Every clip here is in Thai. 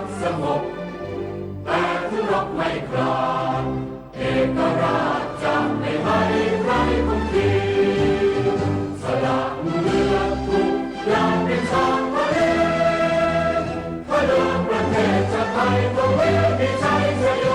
กสงบแต่ทุรบไม่กล้าเอกราชจะไม่ให้ใครคุกคีสละเลือดทุกอย่างเป็นชาติทะเลพระเดิมประเทศจะไทยตัวเวทีชัยชโย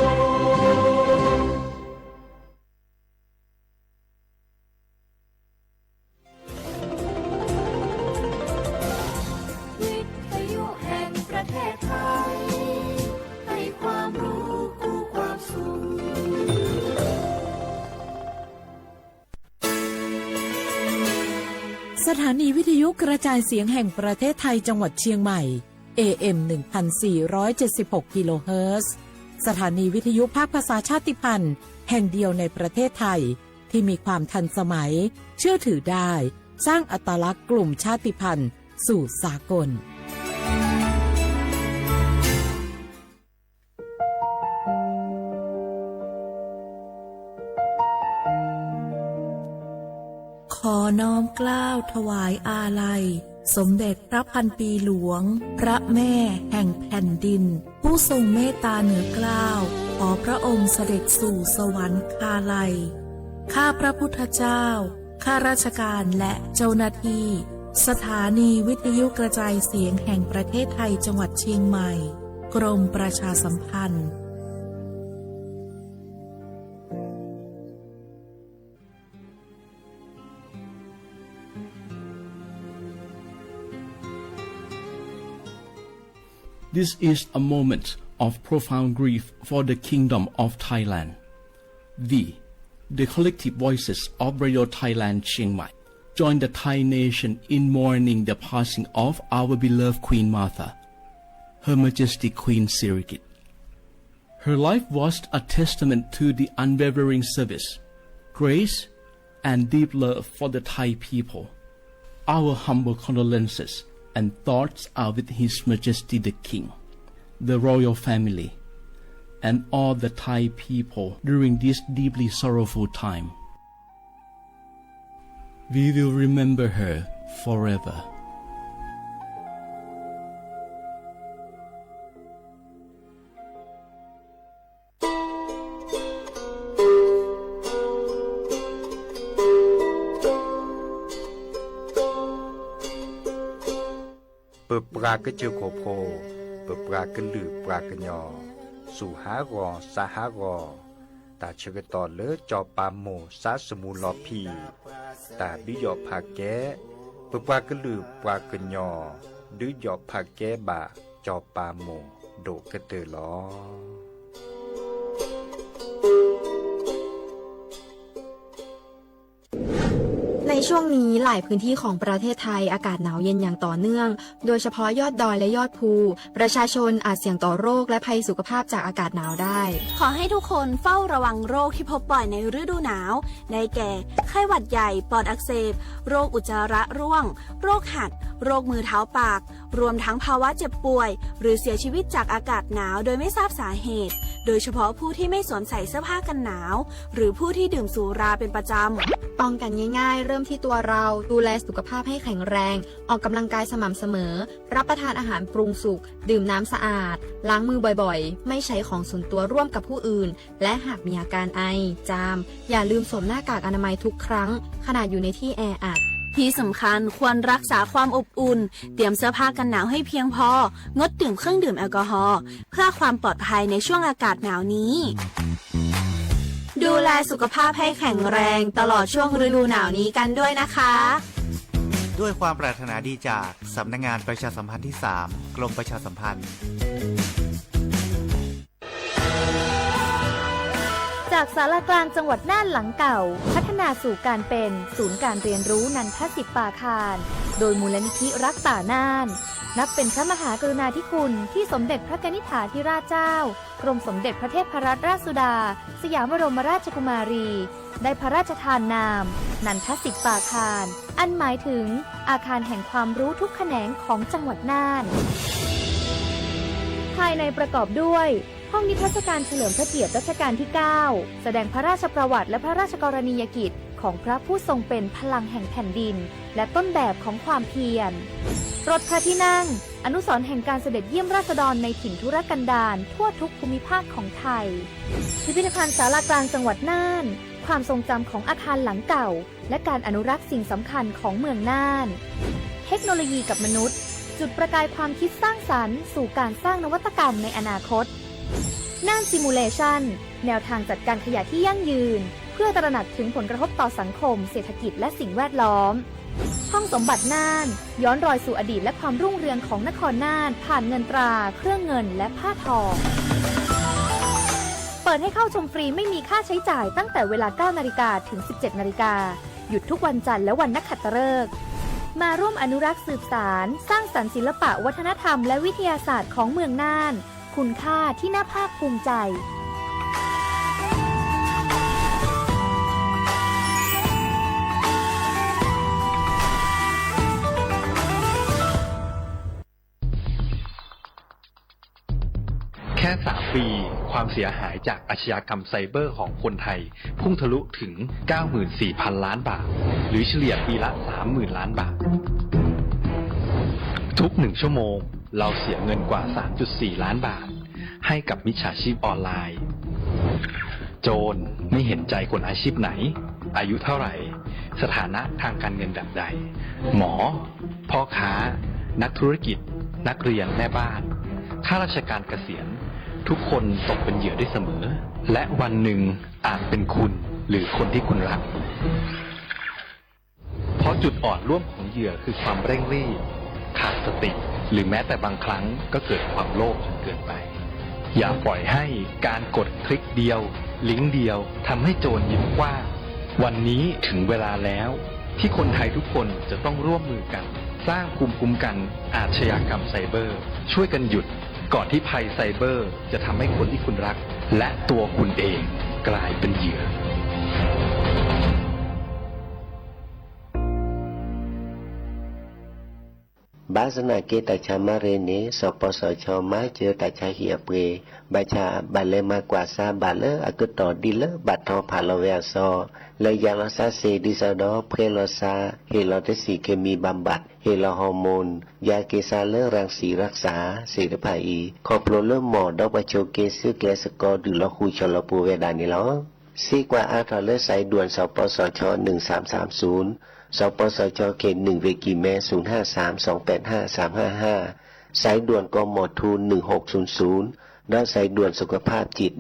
สถานีวิทยุกระจายเสียงแห่งประเทศไทยจังหวัดเชียงใหม่ AM 1476 กิโลเฮิรตซ์สถานีวิทยุภาคภาษาชาติพันธุ์แห่งเดียวในประเทศไทยที่มีความทันสมัยเชื่อถือได้สร้างอัตลักษณ์กลุ่มชาติพันธุ์สู่สากลขอน้อมเกล้าถวายอาลัยสมเด็จพระพันปีหลวงพระแม่แห่งแผ่นดินผู้ทรงเมตตาเหนือเกล้าขอพระองค์เสด็จสู่สวรรคาลัยข้าพระพุทธเจ้าข้าราชการและเจ้าหน้าที่สถานีวิทยุกระจายเสียงแห่งประเทศไทยจังหวัดเชียงใหม่กรมประชาสัมพันธ์This is a moment of profound grief for the Kingdom of Thailand. We, the collective voices of Radio Thailand Chiang Mai, join the Thai nation in mourning the passing of our beloved Queen Martha, Her Majesty Queen Sirikit. Her life was a testament to the unwavering service, grace, and deep love for the Thai people. Our humble condolences and thoughts are with His Majesty the King, the royal family, and all the Thai people during this deeply sorrowful time. We will remember her forever.เปิดปลากระเจือโคโพเปิดปลากระลือปลากระยอสู่หากอสาหากอตาเชกตอเลอจอปามโมสาสมูลอพีตาบิยอผาแกเปิดปลากระลือปลากระยอดื้อยอผาแกบาจอปามโมโดกระเตอลอในช่วงนี้หลายพื้นที่ของประเทศไทยอากาศหนาวเย็นอย่างต่อเนื่องโดยเฉพาะยอดดอยและยอดภูประชาชนอาจเสี่ยงต่อโรคและภัยสุขภาพจากอากาศหนาวได้ขอให้ทุกคนเฝ้าระวังโรคที่พบบ่อยในฤดูหนาวได้แก่ไข้หวัดใหญ่ปอดอักเสบโรคอุจจาระร่วงโรคหัดโรคมือเท้าปากรวมทั้งภาวะเจ็บป่วยหรือเสียชีวิตจากอากาศหนาวโดยไม่ทราบสาเหตุโดยเฉพาะผู้ที่ไม่สวมใส่เสื้อผ้ากันหนาวหรือผู้ที่ดื่มสุราเป็นประจำป้องกันง่ายๆเริ่มที่ตัวเราดูแลสุขภาพให้แข็งแรงออกกำลังกายสม่ำเสมอรับประทานอาหารปรุงสุกดื่มน้ำสะอาดล้างมือบ่อยๆไม่ใช้ของส่วนตัวร่วมกับผู้อื่นและหากมีอาการไอจามอย่าลืมสวมหน้ากากอนามัยทุกครั้งขณะอยู่ในที่แออัดที่สำคัญควรรักษาความอบอุ่นเตรียมเสื้อผ้ากันหนาวให้เพียงพองดดื่มเครื่องดื่มแอลกอฮอล์เพื่อความปลอดภัยในช่วงอากาศหนาวนี้ดูแลสุขภาพให้แข็งแรงตลอดช่วงฤดูหนาวนี้กันด้วยนะคะด้วยความปรารถนาดีจากสำนักงานประชาสัมพันธ์ที่ 3 กรมประชาสัมพันธ์จากศาลากลางจังหวัดน่านหลังเก่าพัฒนาสู่การเป็นศูนย์การเรียนรู้นันทศิษย์ป่าคารโดยมูลนิธิรักป่าน่านนับเป็นพระมหากรุณาธิคุณที่สมเด็จพระกนิษฐาธิราชเจ้ากรมสมเด็จพระเทพรัตนราชสุดาสยามบรมราชกุมารีได้พระราชทานนามนันทศิษย์ป่าคารอันหมายถึงอาคารแห่งความรู้ทุกแขนงของจังหวัดน่านภายในประกอบด้วยห้องนิทรรศการเฉลิมพระเกียรติรัชกาลที่ 9 แสดงพระราชประวัติและพระราชกรณียกิจของพระผู้ทรงเป็นพลังแห่งแผ่นดิน และต้นแบบของความเพียรรถพระที่นั่งอนุสรณ์แห่งการเสด็จเยี่ยมราษฎรในถิ่นทุรกันดารทั่วทุกภูมิภาคของไทยพิพิธภัณฑ์ศาลากลางจังหวัดน่านความทรงจำของอาคารหลังเก่าและการอนุรักษ์สิ่งสำคัญของเมืองน่านเทคโนโลยีกับมนุษย์จุดประกายความคิดสร้างสรรค์สู่การสร้างนวัตกรรมในอนาคตน่านซิมูเลชันแนวทางจัดการขยะที่ยั่งยืนเพื่อตระหนักถึงผลกระทบต่อสังคมเศรษฐกิจและสิ่งแวดล้อมห้องสมบัติน่านย้อนรอยสู่อดีตและความรุ่งเรืองของนครน่านผ่านเงินตราเครื่องเงินและผ้าทองเปิดให้เข้าชมฟรีไม่มีค่าใช้จ่ายตั้งแต่เวลา 9 นาฬิกาถึง 17 นาฬิกาหยุดทุกวันจันทร์และวันนักขัตฤกษ์มาร่วมอนุรักษ์สืบสารสร้างสรรค์ศิลปะวัฒนธรรมและวิทยาศาสตร์ของเมืองน่านคุณค่าที่น่าภาคภูมิใจแค่ 3 ปีความเสียหายจากอาชญากรรมไซเบอร์ของคนไทยพุ่งทะลุถึง 94,000 ล้านบาทหรือเฉลี่ยปีละ 30,000 ล้านบาททุก1ชั่วโมงเราเสียเงินกว่า 3.4 ล้านบาทให้กับมิจฉาชีพออนไลน์โจรไม่เห็นใจคนอาชีพไหนอายุเท่าไหร่สถานะทางการเงินแบบใดหมอพ่อค้านักธุรกิจนักเรียนแม่บ้านข้าราชการเกษียณทุกคนตกเป็นเหยื่อได้เสมอและวันหนึ่งอาจเป็นคุณหรือคนที่คุณรักเพราะจุดอ่อนร่วมของเหยื่อคือความเร่งรีบขาดสติหรือแม้แต่บางครั้งก็เกิดความโลภจนเกินไปอย่าปล่อยให้การกดคลิกเดียวลิงก์เดียวทำให้โจรยิ้มกว้างวันนี้ถึงเวลาแล้วที่คนไทยทุกคนจะต้องร่วมมือกันสร้างภูมิคุ้มกันอาชญากรรมไซเบอร์ช่วยกันหยุดก่อนที่ภัยไซเบอร์จะทำให้คนที่คุณรักและตัวคุณเองกลายเป็นเหยื่อ Basana kita camarene sopo socho maju tacha hiapwe baca balema kuasa bale akuto dile bato palaweaso le yalasa se disado prelosa helotesi kemi bambat helo hormon ya kesale rangsi raksa sedepai koplo le mo do bacho kesu kesko dulo hu cholo pu wedani lo si kwa atale sai duan sopo socho 1330สปสชเขต1เวกิแม0532853555สายด่วนกมทู1600และสายด่วนสุขภาพจิต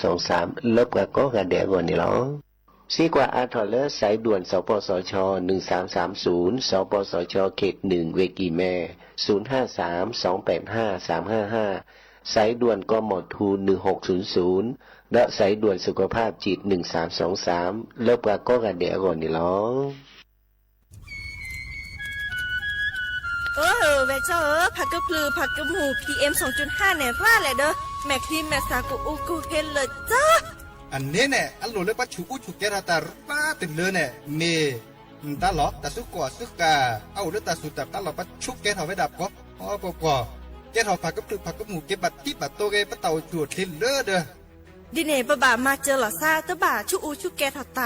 1323ลบกับก็กระแดกว่านี่หรอซีกว่าอาทอเลสายด่วนสปสช1330สปสชเขต1เวกิแม0532853555สายด่วนกมทู1600และสายด่วนสุขภาพจิต1323ลบกับก็กระแดกว่านี่หรอเวเจ้าผักกระพลือผักกระหมู PM 2.5เนี่ยว่าแหละเด้อแม่ครีมแม่สากูอูกูเฮลเลยจ้าอันนี้เนี่ยอันหลุดเลยปัจจุอุจุเกราตาป้าติดเลยเนี่ยเมตาหลอตาสุกว่าสุกาเอาเรื่องตาสุดแต่ตาหลอปัจจุเกถาไว้ดับก็อ๋อปอเกถาผักกระพลือผักกระหมูเก็บบัตรที่บัตรโตเกปะเต่าจวดทิ้งเลยเด้อดิเน่ปะบ่ามาเจอหล่อซาตะบ่าชุอูชุเกถาต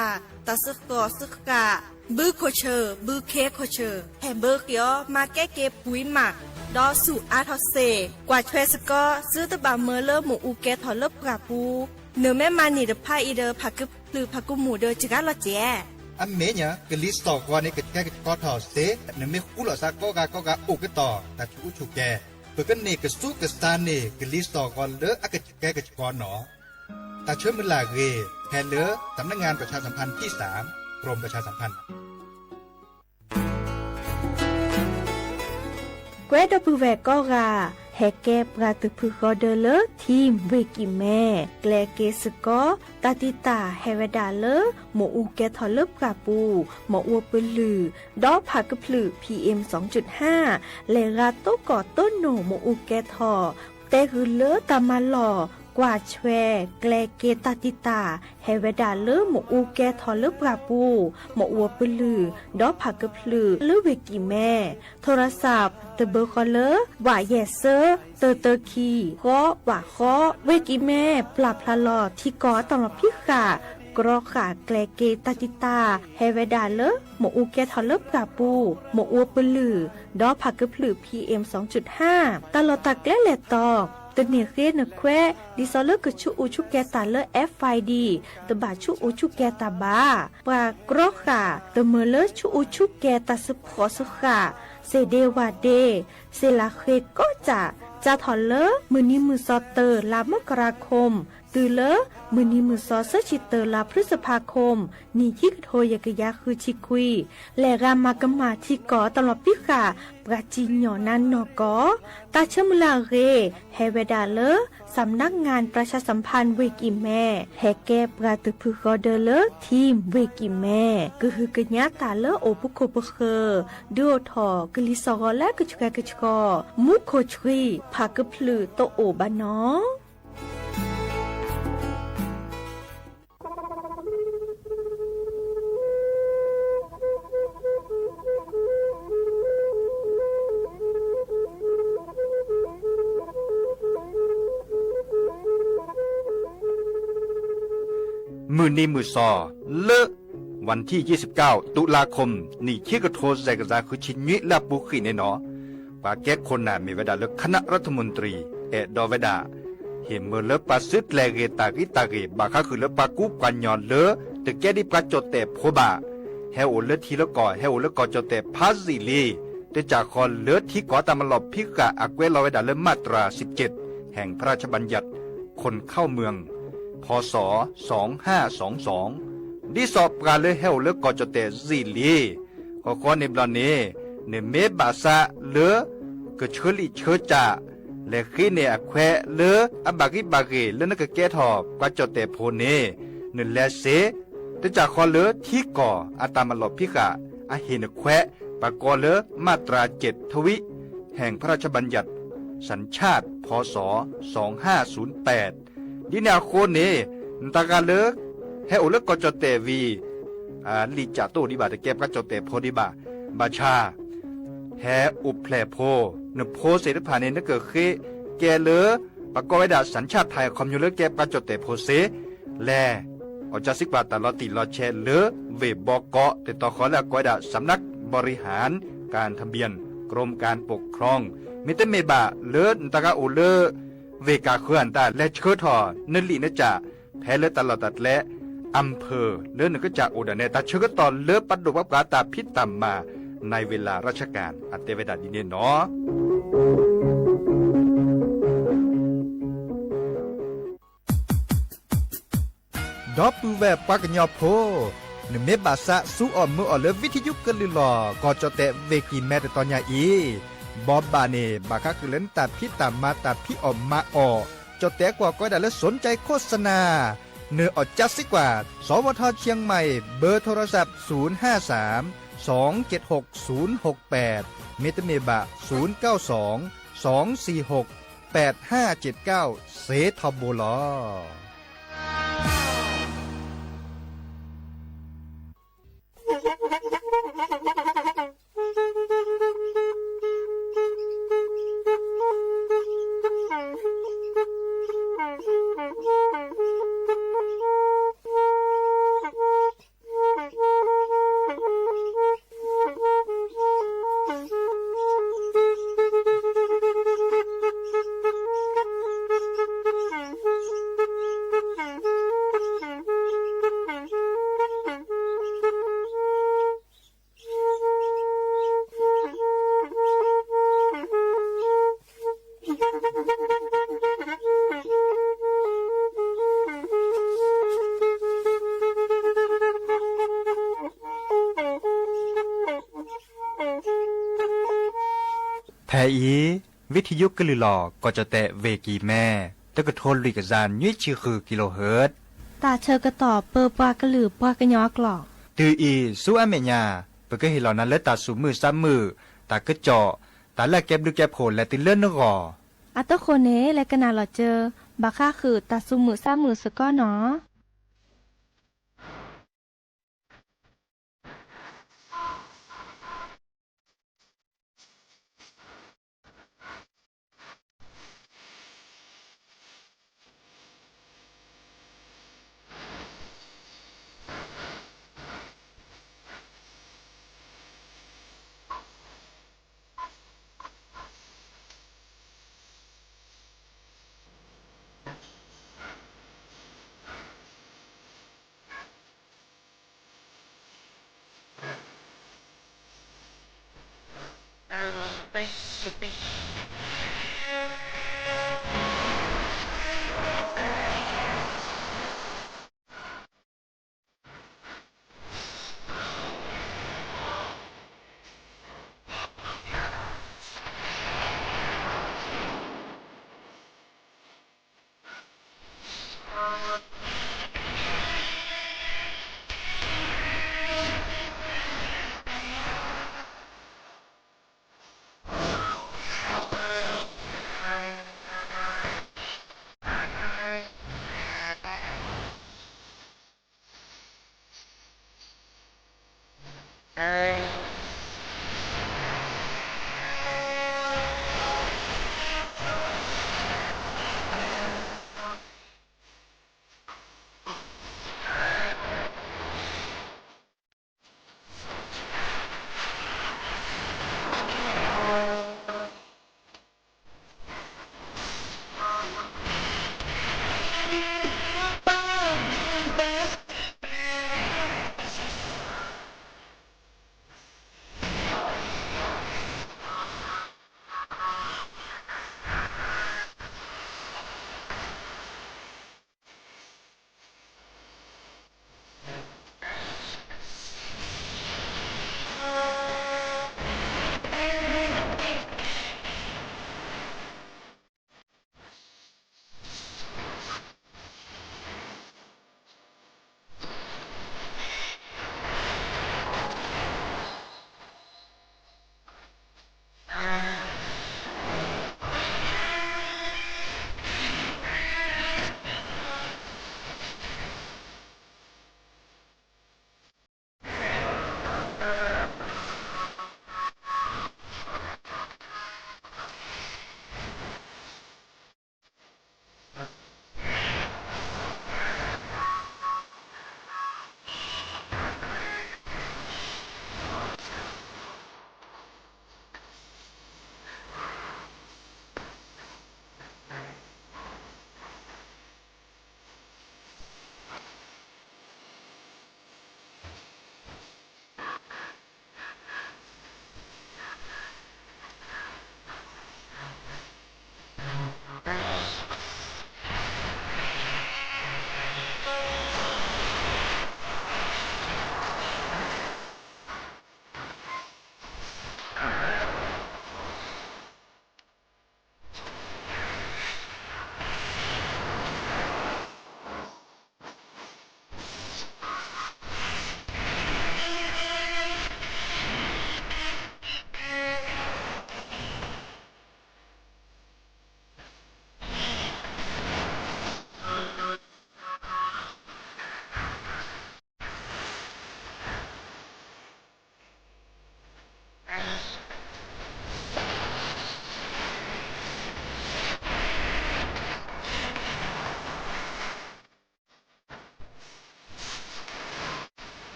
าสุกว่าสุกาบือโคเชอร์บือเคโคเชอร์แฮมเบอร์เกียวมาแก้เก็บปุ๋ยหมักดอสู่อาทอเซกว่าเทรสก็ซื้อตะบาเมอเลอร์หมูอูเกทอเลอร์ปราปูเนื้อแม่มานี่เดพายอีเดอผักกึบหรือผักกุหมูเดอจิกาลอเจอันเมเนี่ยกลิสตอกวันนี้ก็แค่ก็ทอเซเนื้อไม่คู่หล่อซาก็กาอุกต่อแต่ชูชูแกเปิดกันนี่ก็สู้กับสตาร์นี่กลิสตอกวันเลออักแกก็จะก่อนหนอแต่ช่วยมันลาเกแทนเลอสำนักงานประชาสัมพันธ์ที่3กรมประชาสัมพันธ์เกวดปูแวก็กาแฮกเก็บกาตุพึกอเดเลทีมเวกิแม่แกลเกสกอตาติตาเฮเวดาเลหมอูแกทอเลบกาปูหมออวปลือดอผักกะพลือ PM 2.5 เลกาโตกอต้นโนหมอูแกทอเตคือเลตามาหล่อกว่าแชแกลเกตาติตาเฮเวดาเลหมอูแกทอเลบกาปูหมออวปลือดอผักกะพลือเลเวกิแม่โทรศัพท์เตเบอร์คอเลอร์ว่าเยเซอร์เตอร์คีก็ว่าข้อเวกิแม่ปรับพลาลอที่กอตลอดพิกา กรอขาแกลเกตาติตาเฮเวดาเลหมอูแกทอเลบกาปูหมอูปลือดอผักกะพลือ PM 2.5 ตลอดตะแกลแลตอกตะเนียเรนแควดิซอเลกะชุอูชุแกตาเล FID ตะบาชุอูชุแกตาบาปากรอขาตะเมเลชุอูชุแกตาสพอสขาเซเดวาเดเซลาเคก็จะถอนเลมือนี้มือซอเตอร์ลามกราคมตือเลมือนี้มือซอเซชิเตอร์ลาพฤษภาคมนี่ที่โทยกะยาคือชิคุยและรามากมาที่ก่อตลอดพิกาปราจิญญอนันนอกอตาเชมลาเรเฮเวดาเลสำนักงานประชาสัมพันธ์เวกิแม่แฮแกปราตุพึกอเดเลทีมเวกิแม่ก็คือกะญาตาเลโอปุโคปเคดูทอกลิซอและกะชกะกะชกอมุโคชรีพากะพลือโตโอบานอมือนี้มือซอเลอะวันที่ 29 ตุลาคมนี่ที่กระโทษใจกระจาคือชินยิและบุขีในหนอปาแก้คนน่ะมีเวลาเลือกคณะรัฐมนตรีดอเวดาเห็นเมื่อเลือกปาซึดแลเกตากิตาเกบาค่าคือเลือกปากุกันยอนเลอะแต่แกดิปาจดแต่โพบาเฮโอเลือกทีละก่อเฮโอเลือกก่อจดแต่พาซิลีแต่จากคอนเลือกที่ก่อตามหลบพิกะอักเวลอเวดาเลือกมาตรา 17 แห่งพระราชบัญญัติคนเข้าเมืองพศ 2522ดิสอบการเลยเฮาเลือกก่อจดแต่ซิลีขอในบลาเนเนเมบาซาเลือกเชลิเชจ่าและขีเนอแควเลืออบากิบาเกเลือนกแกทอบกว่าจดแต่โพเนเนแลเซแต่จากคอเลือที่ก่ออาตามลบพิกะอาเฮนแควปากอเลือมาตรา 7 ทวิแห่งพระราชบัญญัติสัญชาติพศ 2508ดินาโคเนนตากาเลือเฮโอเลือกก่อจดแต่วีลิจาโตดิบาตะแกบก็จดแต่โพดิบาบาชาแฮอุแพลโพนโพเสดผ่านเนนเกิดเคแกเลอประกอบไว้ดาสัญชาติไทยคอมยูเลอร์แกบก็จดแต่โพเสแลอจาสิกบาตลอติลอแชเลอเวบอกเกาะแต่ต่อขอแล้วก้อยดาสำนักบริหารการทะเบียนกรมการปกครองมิเตเมบาเลอนตากาโอเลอเวกาเคลื่อนตาและเชิดทอนลินจ่าแพ้เลอตลอดตัดและอำเภอเลื่อนก็จะโอดาเนตาเชื่อตอนเลือปัดดุวับกาตาพิษตามมาในเวลาราชการอัตเตเวดาดินเนเนาะดอปูแบบปากญอโพนเมบาซะสู้ออมมือออเลวิทยุกะลือลอก็จะแต่เวกินแม่แต่ตอนยาอีบอบบาเนบาคาคือเล่นตาพิษตามมาตาพิออมมาออจะแต่กว่าก็ได้แล้วสนใจโฆษณาเนื้ออดจัดสิกว่าสวทเชียงใหม่เบอร์โทรศัพท์053 276 068เมตเมบะ092 246 8579เซทอโบลอแทอีวิทยุกะลือลอก็จะแต่เวกีแม่ตะกะโทนลิกซานยี่ชื่อคือกิโลเฮิรตซ์ตาเชอกระต่อเปอปากระหลือปากระยอกหลอกตืออีสู้อเมญาเปก็เห็นเหล่านั้นและตาสูมือซ้ำมือตากระจอตาแลกแก็บลึกแก็บโผลและติเลื่อนนกออัตโคเนและกะนาหลอเจอบาค่าคือตาซุมือซ้ำมือสก้อหนอ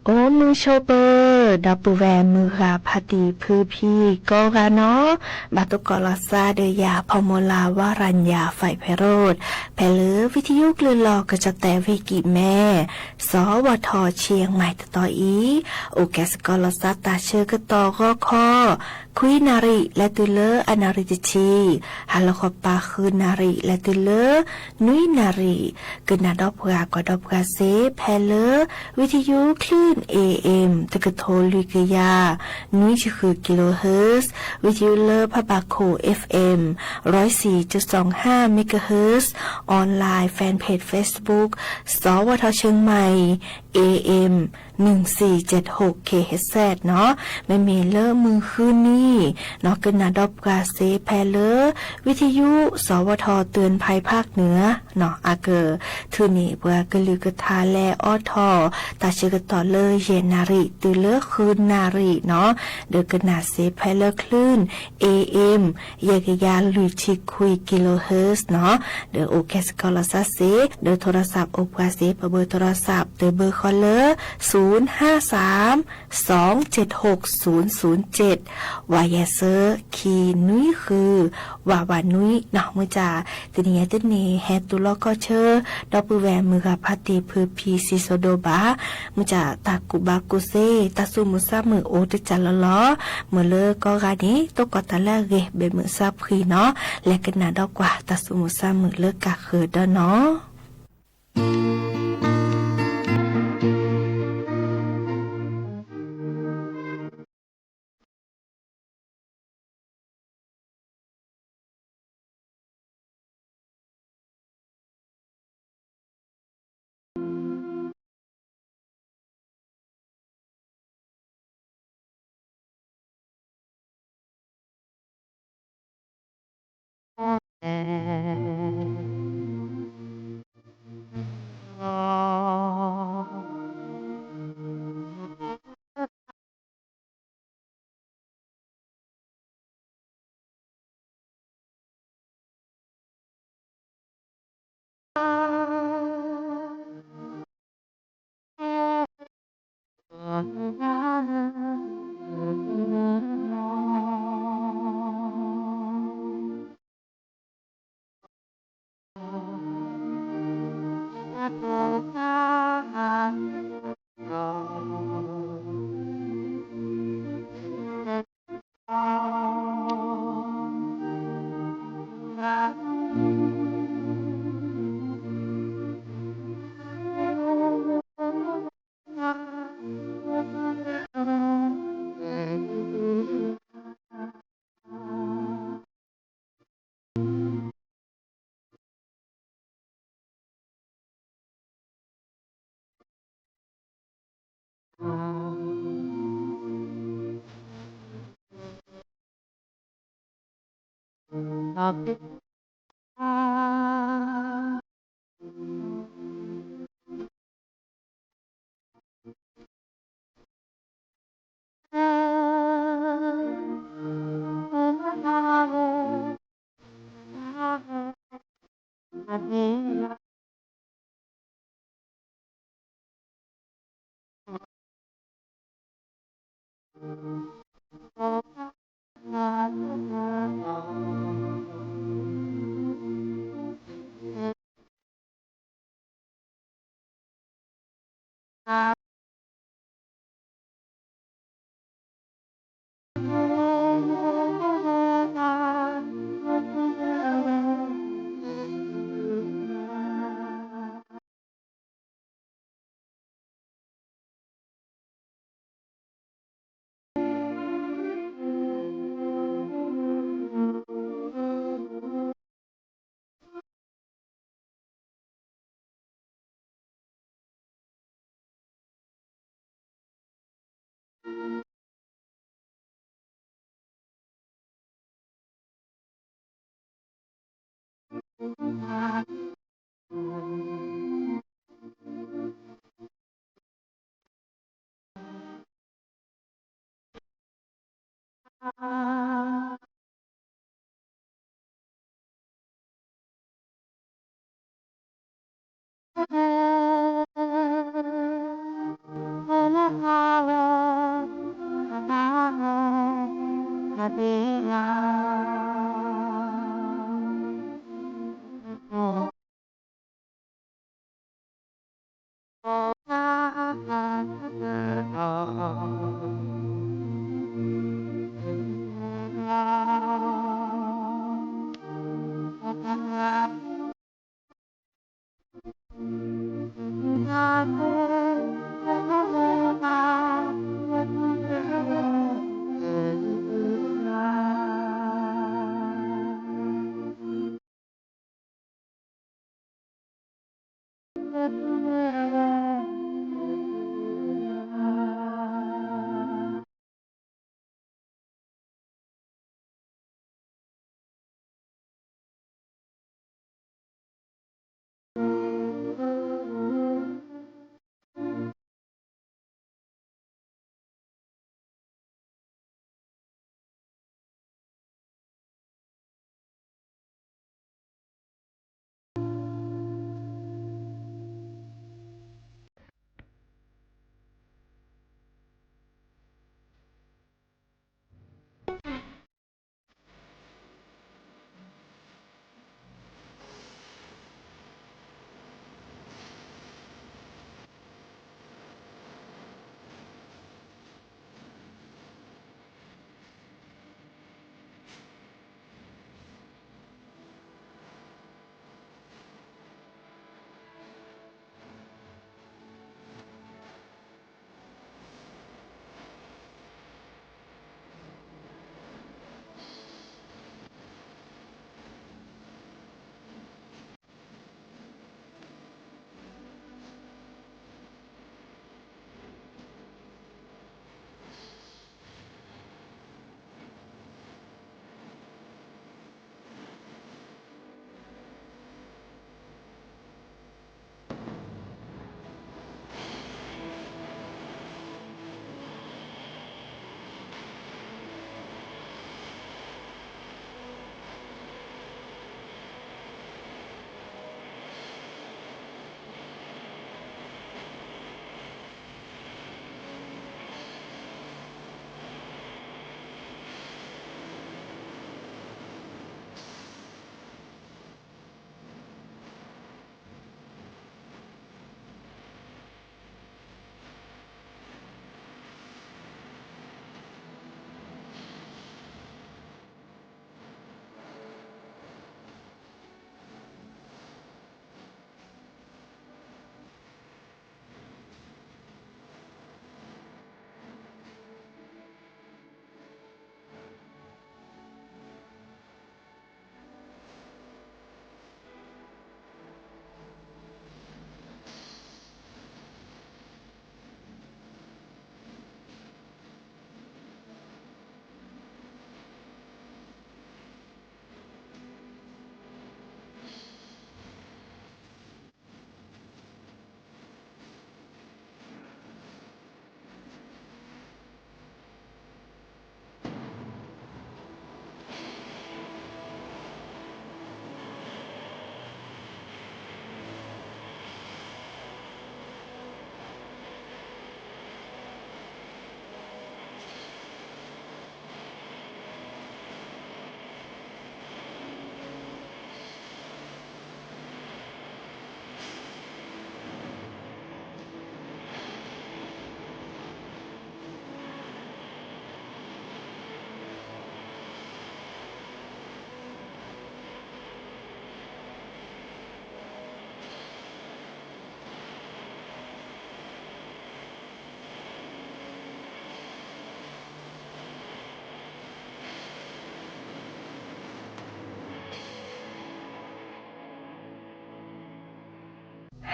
โอ้มือโชเปอร์ดับเบิลแวนมือราพาดีพือพี่ก็กาเนาะบาตุกอลาซาเดยาพอมลาวารัญญาไฟไพโรดแพลอวิทยุกลือลอกระจะแต่เวกิแม่สวทเชียงใหม่ต่ออีโอแกสกอลาซาตาเชอกต่อก็คอคุยนาริและตุเลอนาริติชีฮัลโลคอปาคืนนาริและตุเลอนุยนาริกนาดอบกากอดอบกาเซแพลอวิทยุคลื่น AM ตะกะโทลุกยานุยคือกิโลเฮิรตซ์วิทยุเลอพะบาโค FM 104.25 เมกะเฮิรตซ์ออนไลน์แฟนเพจ Facebook สวทเชียงใหม่ AM 1476 KHZ เนาะไม่มีเลอมือคืนนี้เนาะกนาดอบกาเซแพเลอวิทยุสวทเตือนภัยภาคเหนือเนาะอาเกอทือนี่เปือกะลือกะทาแลออทอตาเชกะต่อเลยเยนาริตือเลอคืนนาริเนาะเดอกะนาเซแพเลอคลื่น AM เยกะยาลุยชิคุยกิโลเฮิรตซ์เนาะเดอโอเคสกอลาซาเซเดอโทรศัพท์โอกาเซเบอร์โทรศัพท์เดอเบอร์คอลเลอร์053 276 007วายเซอร์คีนุยคือวาวานุยเนาะมือจ่าติเนียติเนแฮตุลก็เชอดอปือแวมือกับพัติพือพีซิโซโดบามือจ่าตากุบากุเซตาซุมุซามือโอติจัลลอมือเลอก็กานี้ตกตะละเกเบมือซาพรีเนาะและกันนาดอกกว่าตาซุมุซามือเลกะเคือดเนาะ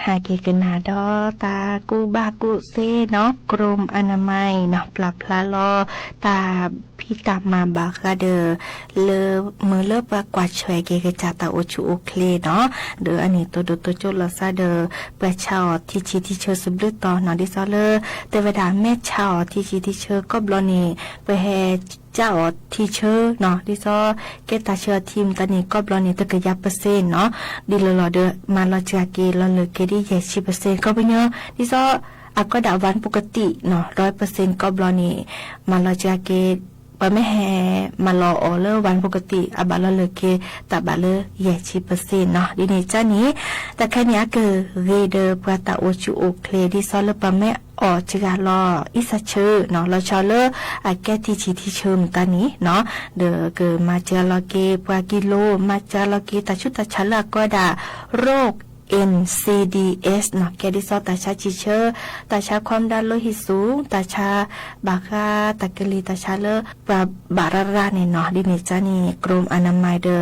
หาเกกันนาดอตากูบากุเซเนาะกรมอนามัยเนาะปรับพลาลอตาพี่ตามมาบากะเดอเลมือเลิบว่ากวาดช่วยเกกจาตาโอชูโอเคเนาะเดออันนี้ตัวโตโจลซาเดอประชาที่ชีที่เชอสุบลึต่อเนาะดิซอเลแต่เวลาแม่ชาวที่ชีที่เชอก็บลอนี่ไปแฮเจ้าที่เชอเนาะดิซอเกตาเชอทีมตอนนี้ก็บลอนี่ตะกะยาเปอร์เซ็นต์เนาะดิลอเดอมาลอจากเกลอเลเกดิเย10%ก็ไปเนาะดิซอ ก็ดาวันปกติเนาะ100%ก็บลอนี่มาลอจาเกปะไม่แฮมารอออเลอร์วันปกติบาลเลเคตาบาเลแย่ชี%เนาะดิเนจ้านี้แต่แค่นี้เกเรเดอร์ปะตาโอชูโอเคลดิซอลปะแม่ออจิกาลออิสเชอเนาะเราชอเลอแกทีชีที่เชิมตานี้เนาะเดอเกมาจาลอเกปะกิโลมาจาลอเกตาชุตาชะละก็ดาโรคNCDS เนาะแกดิซอตาชาจิเชอตาชาความดันโลหิตสูงตาชาบาคาตากะลีตาชาเลบาราราเนี่ยเนาะดิเนจานี่กรมอนามัยเดอ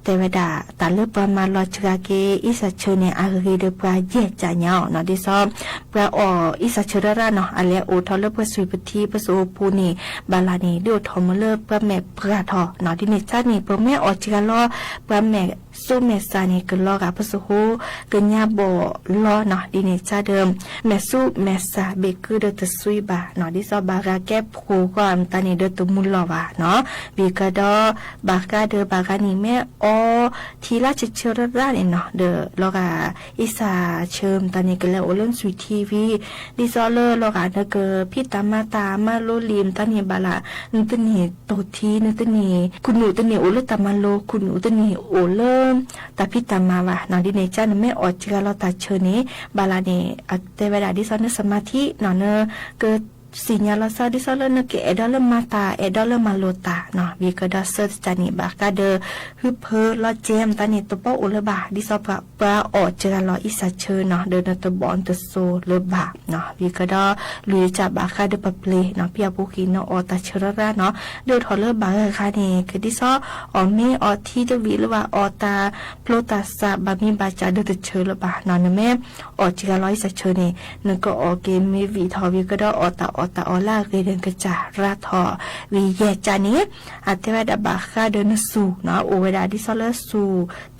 เตวดาตาเลประมาณลอจกาเกอิสเชอเนี่ยอาเกเดปราเยจาเนาะเนาะดิซอปราอออิสเชอราเนาะอะเลโอทอเลปสุยปทีปโสปูนี่บาลานี่ดูทอมเลปราแม่ปราทอเนาะดิเนจานี่ปราแม่ออจิกาลอปราแม่สู้เมซานี่กลอกะปโสโฮกญาบ่ลอเนาะดิเนจาเดิมแม่สู้แม่ซาเบคือเดตซุยบาเนาะดิซอบากาแก้โพก็อันตานี่เดตมุลลอวาเนาะบีกะดอบากาเดบากานี่แม่ออทีละจิเชอระราเนี่ยเนาะเดลอกาอิสาเชิมตานี่กะแล้วโอลนสุยทีวีดิซอเลลอกาเนเกพี่ตามาตามาโลลิมตานี่บาลานตนี่โตทีนตนี่คุณหนูตนี่โอเลตามาโลคุณหนูตนี่โอเลตาพี่ตามาวะเนาะดิเนจาแม่ออจิกาลอตาเชนี้บาลาเนอัตเตเวดาดิซอนสมาธิเนาะเนเกิดสิญญาลาซาดิซอลเนเกเอดอลมาตาเอดอลมาโลตาเนาะวีก็ดอเซอร์จานิบากาเดฮึเพอลอเจมตานิตปออุลบาดิซอปะปาออจิกาลออิสาเชเนาะเดนตบอนตโซลบาเนาะวีก็ดอลุยจับบาคาเดปะเพลเนาะพี่อาบุกินออตาเชระราเนาะเดทอลเลบาคาเนคือดิซอออเมออทีเดวีลว่าออตาโพลตาซาบามีบาจาเดตเชลบาเนาะแม่ออจิกาลออิสาเชเนนก็ออเกมเมวีทอวีก็ดออตาออลาเดินกระจาราทอวีเยจานี้อาเทวดาบาคาเดินสู่เนาะโอเวดาดิซอลสู่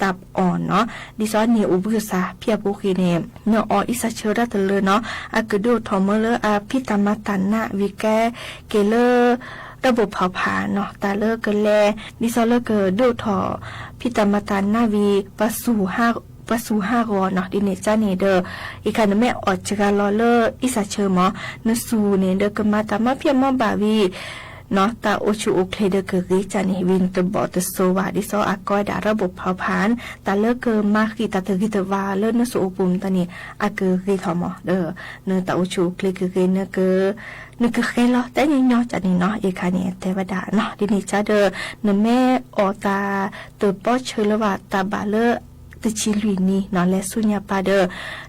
ตับอ่อนเนาะดิซอเนอุบุษาเพียบุคีเนเนออิสเชระตะเลเนาะอากดูทอมเลอาพิตามาตันนะวิแกเกเลระบบเผาผลาญเนาะตาเลกแลดิซอลเกดูทอพิตามาตันนาวีปสู่5รอเนาะดิเนจาเนเดออีคันแม่ออจิกาลอเลออิสาเชมอนสูเนเดกมาตามาเพียมบาวีเนาะตาโอชูโอเคเดเกริจานิวินตบอตโซวาดิซออากอยดาระบบเผาผลาญตาเลเกมาคิตาตะกิตวาเลนสูปุมตานี่อาเกริทอมอเดอเนตาโอชูเคลเกเกเนเกเคลอแต่นี่เนาะจานี่เนาะอีคันนี่เทวดาเนาะดิเนจาเดเนแม่ออตาตบอเชลวาตาบาเลตชิลุยนี่นอนและสุญญาปาเด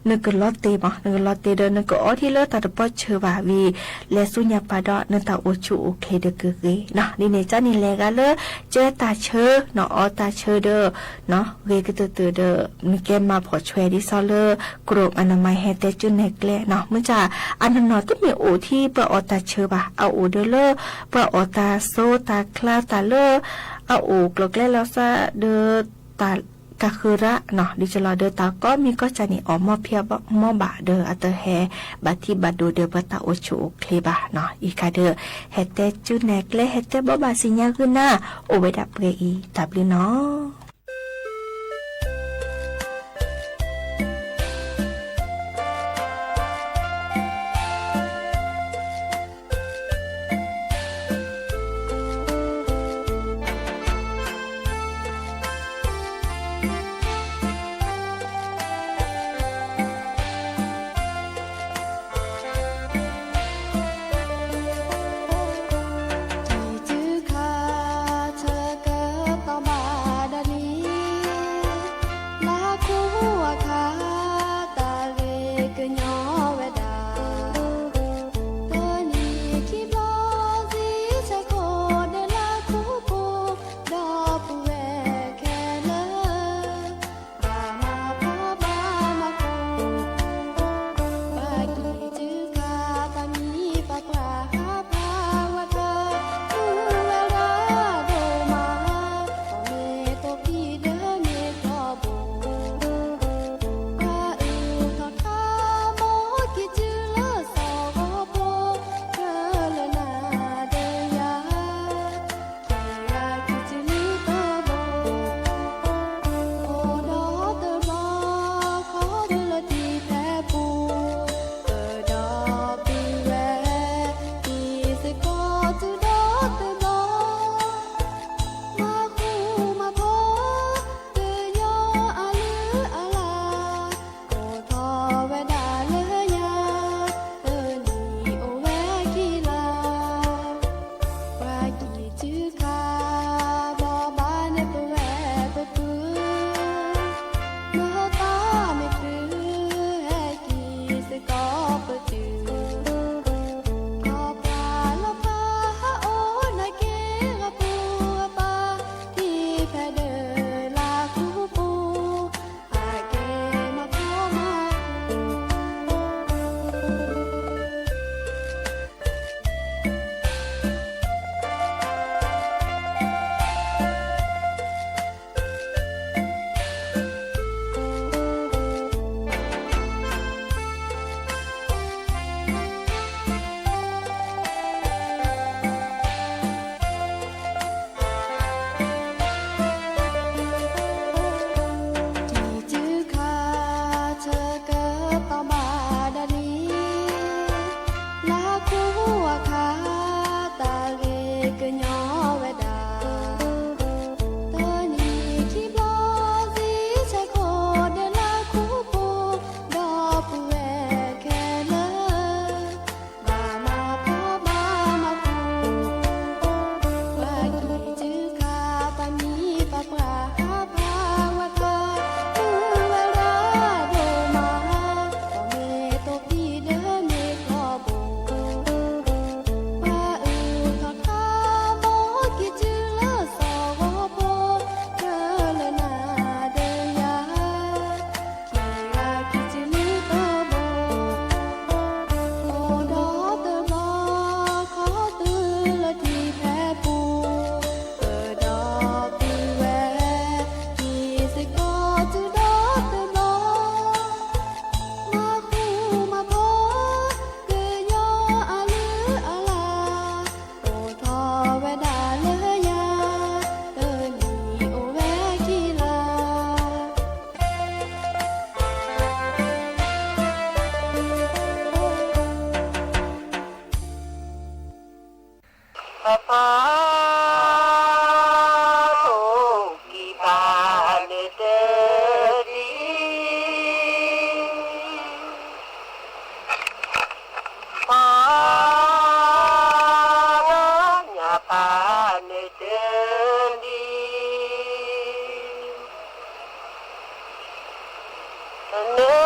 นึกลอตเตมนึกลอตเตเดนึกออที่เลตาตปอเชวาวีและสุญญาปาดอนึตาโอชูโอเคเดเกเกนะดิเนจานี่แลกาเลเจตาเชเนาะออตาเชเดเนาะเวกเตเตเดนึกแกมาพอช่วยดิซอเลกรมอนามัยแฮเตจุนเนกเลเนาะมื้อจ้าอันนั้นเนาะต้องมีโอที่เปออตาเชบาเอาโอเดเลเปออตาโซตาคลาตาเลเอาโอกลกแลแล้วซะเดตากะคือระเนาะดิจลอเดอตาก็มีก็จะนี่ออกมอเพียบมอบาเดออัตแฮบัดที่บัดดูเดอปะตาโอชูเคบาเนาะอีกาเดอเฮเตจุแนกเลเฮเตบ่บาสิญญาขึ้นหน้าโอเวดับเรอีตับลิเนาะ No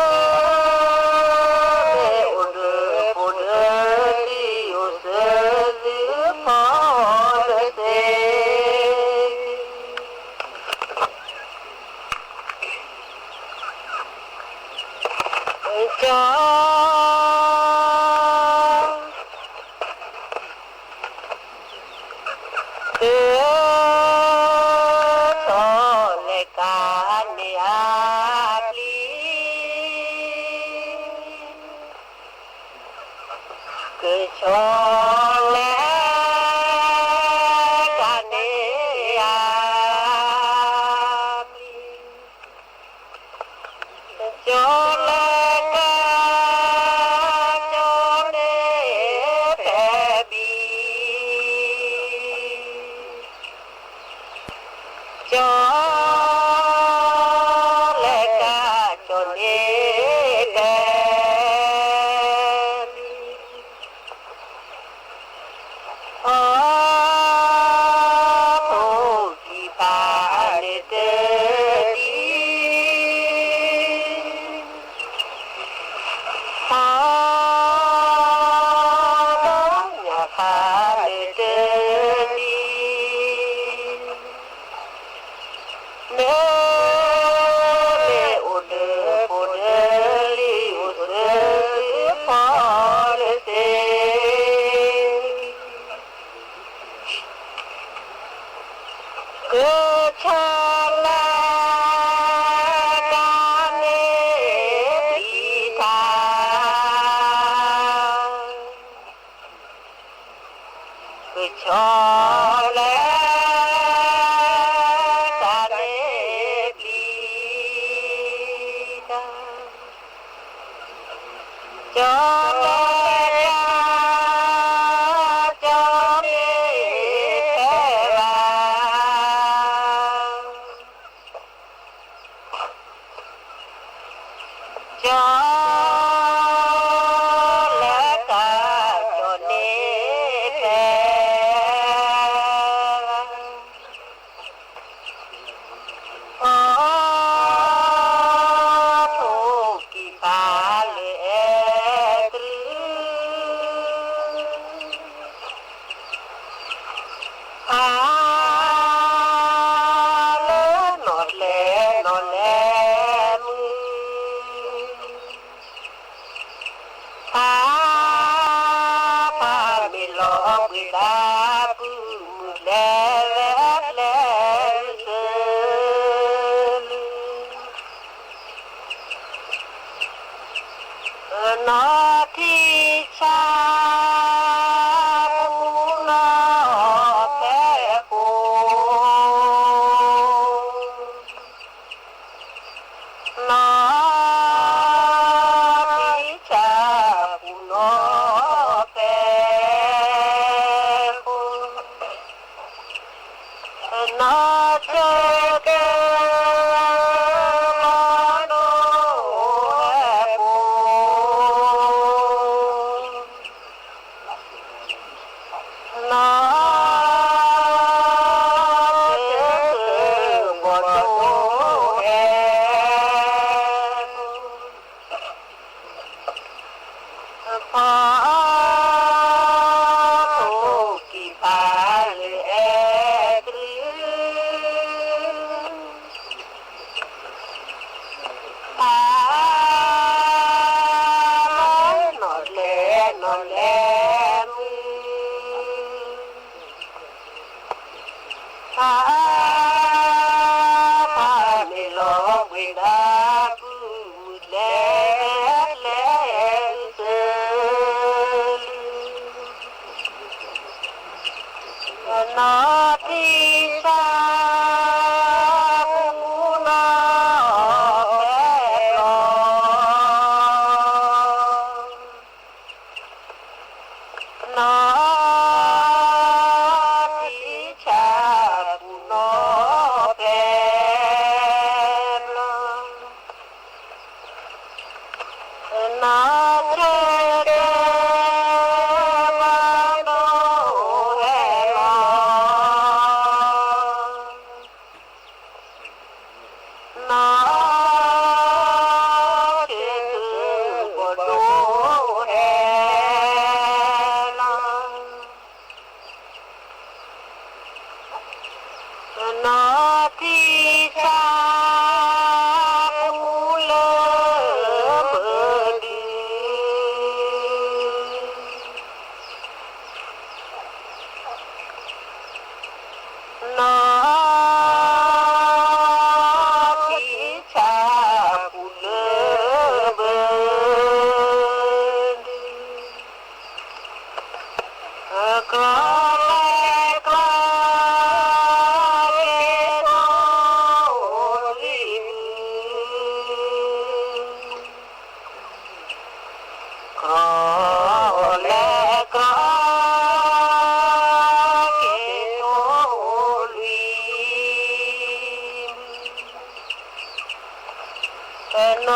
Hãy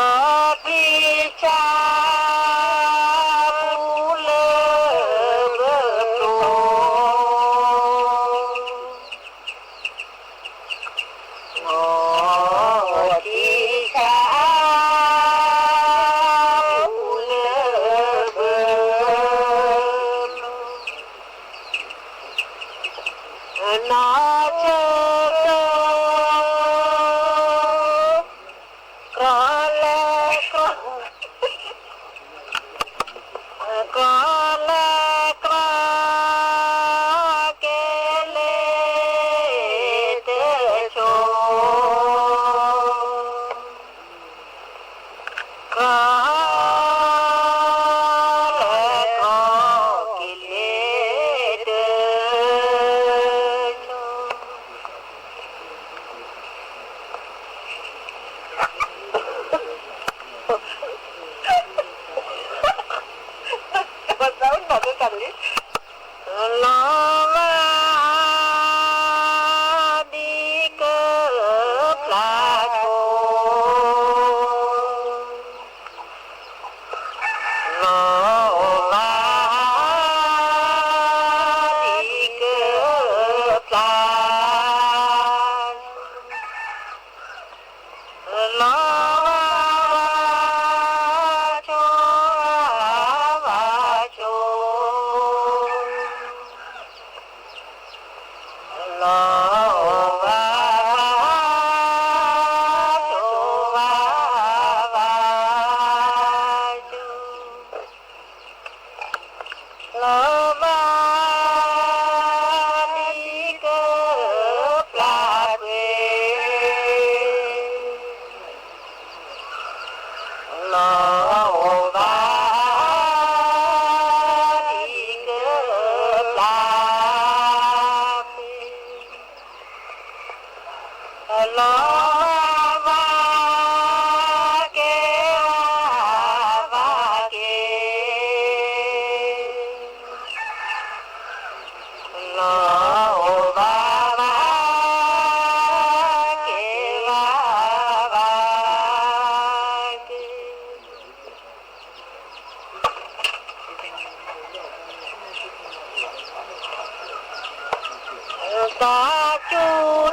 subscribe cho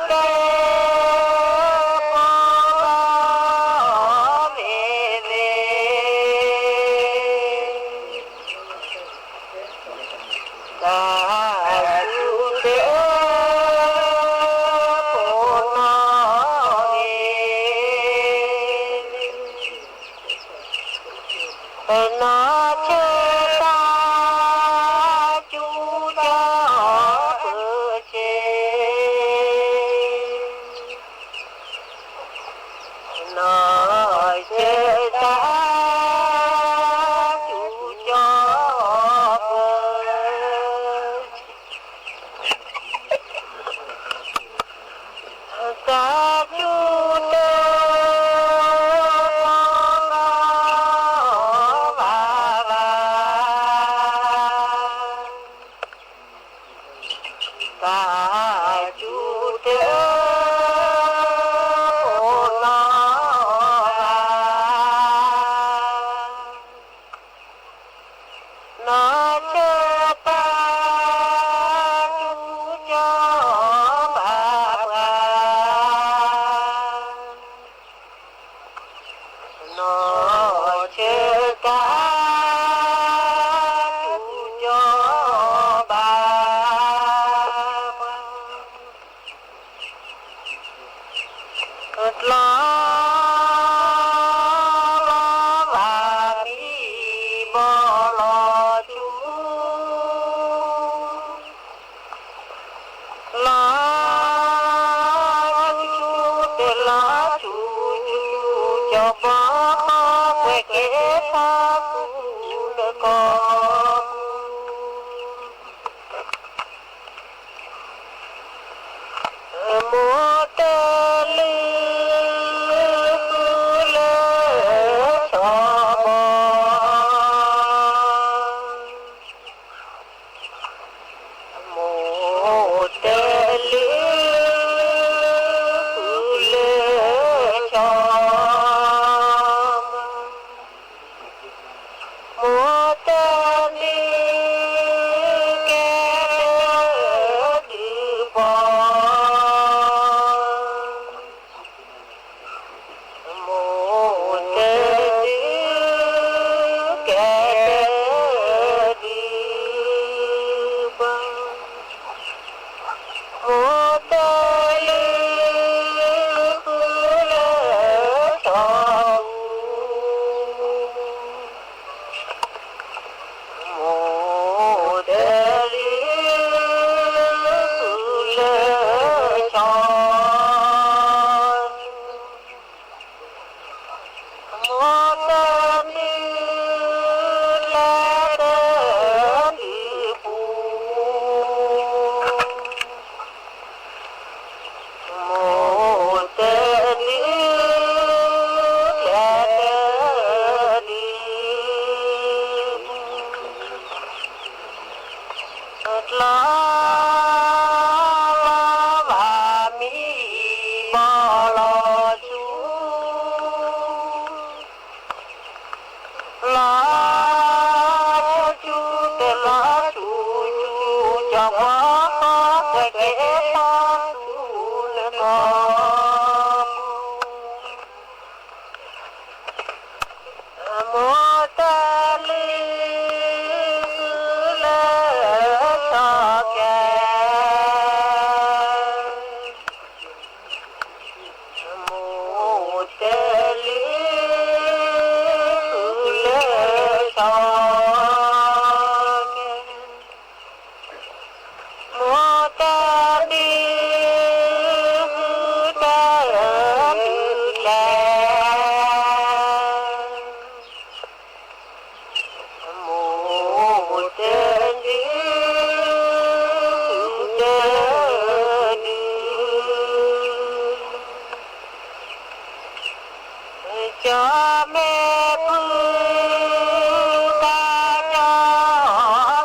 cho mẹ phương ca cho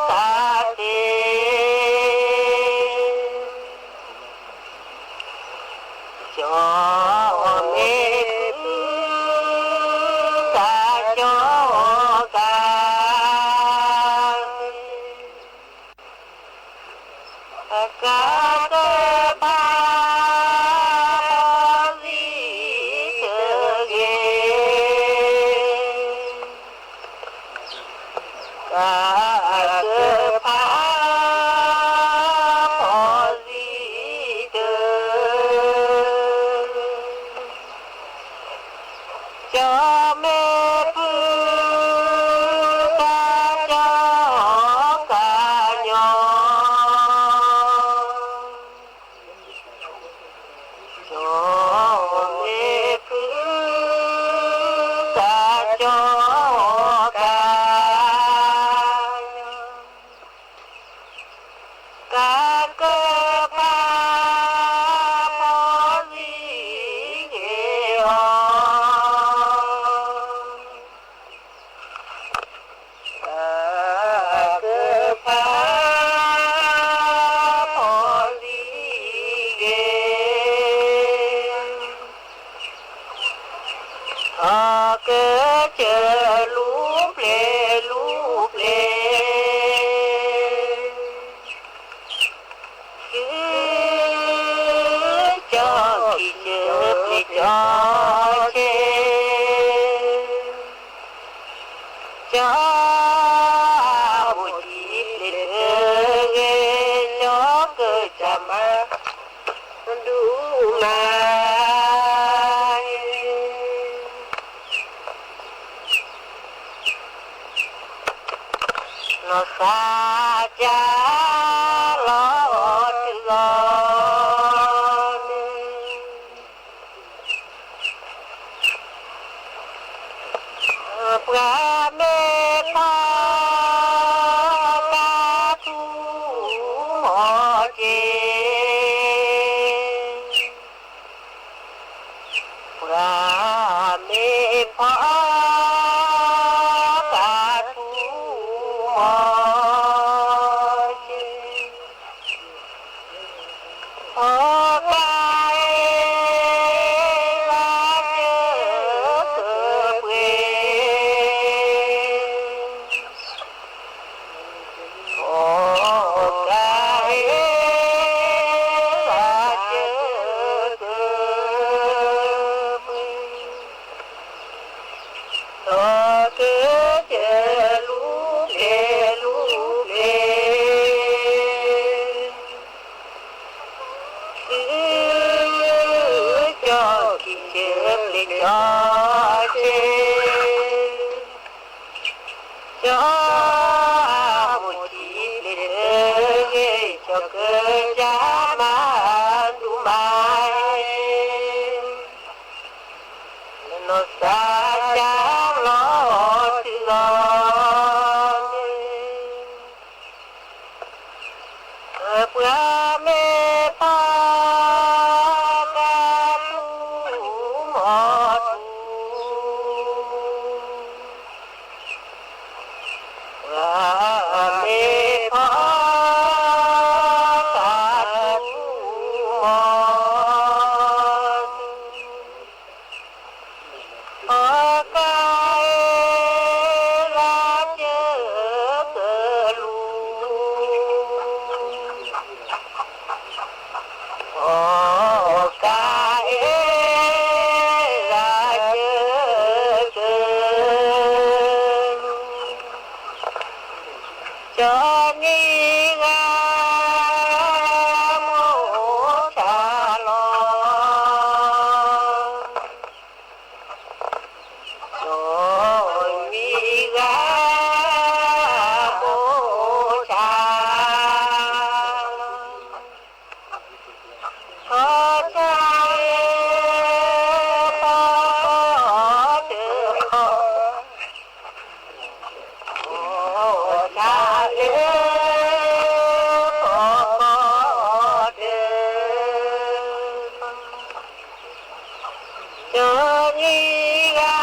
ca tê cho mẹ phương ca cho ca ca ca ba cho mẹ phương ca cho ca nhỏ cho mẹ phương ca cho ca ca cơ pa po di ge ho ca cơ pa po di ge a cơ chơ lúp lê cho khi chớp lê cho chê cho một dịp lê thơ ghê cho cơ chà ma đủ mai nó xa cha lo con pra mê pa ca thu mò chê pra mê pa ca thu mò ô cai la chơ cơ quê ô cai la chơ cơ quê ô cơ chơ lú lê cho khi chớp lên cho chê cho một dịp lên thơ ghê cho cơ cha ma đủ mai nó xa cha lo tự lo pra mê pa ca thu mò thu pra mê pa ca thu mò ô cai la chơ cơ lu ô cai la chơ cơ cho ni ga mô cha lo cho ni ga mô cha lo cha pa chơ ho ô cha cho ni ga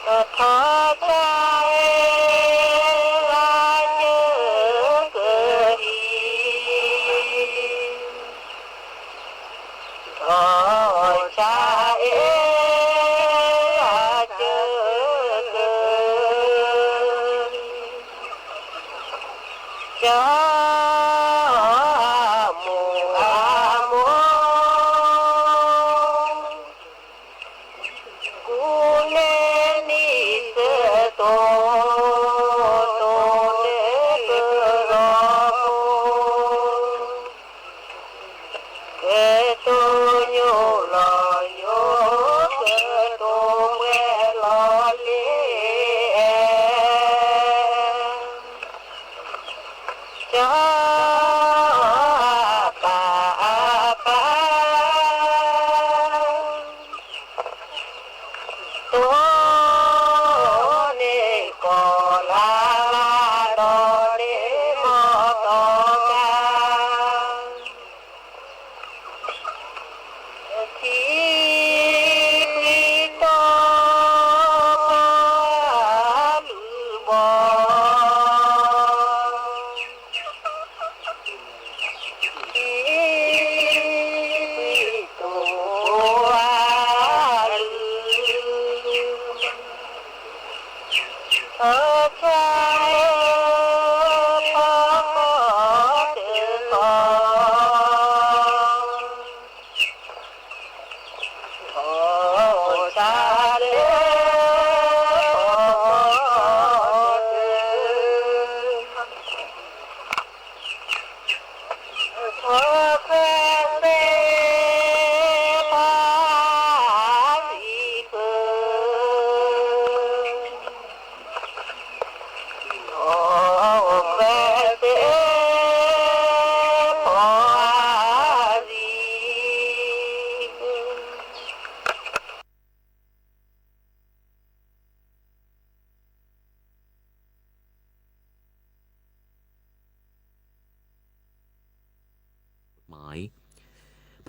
ทอใจลาเจอเกิดีทอใจลาเจอเกิดีจ้า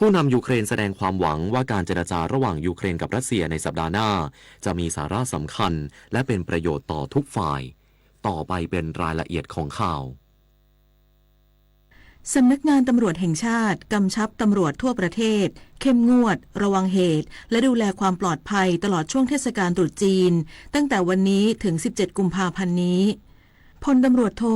ผู้นำยูเครนแสดงความหวังว่าการเจรจาระหว่างยูเครนกับรัสเซียในสัปดาห์หน้าจะมีสาระสำคัญและเป็นประโยชน์ต่อทุกฝ่ายต่อไปเป็นรายละเอียดของข่าวสำนักงานตำรวจแห่งชาติกำชับตำรวจทั่วประเทศเข้มงวดระวังเหตุและดูแลความปลอดภัยตลอดช่วงเทศกาลตรุษจีนตั้งแต่วันนี้ถึง17 กุมภาพันธ์นี้พลตำรวจโท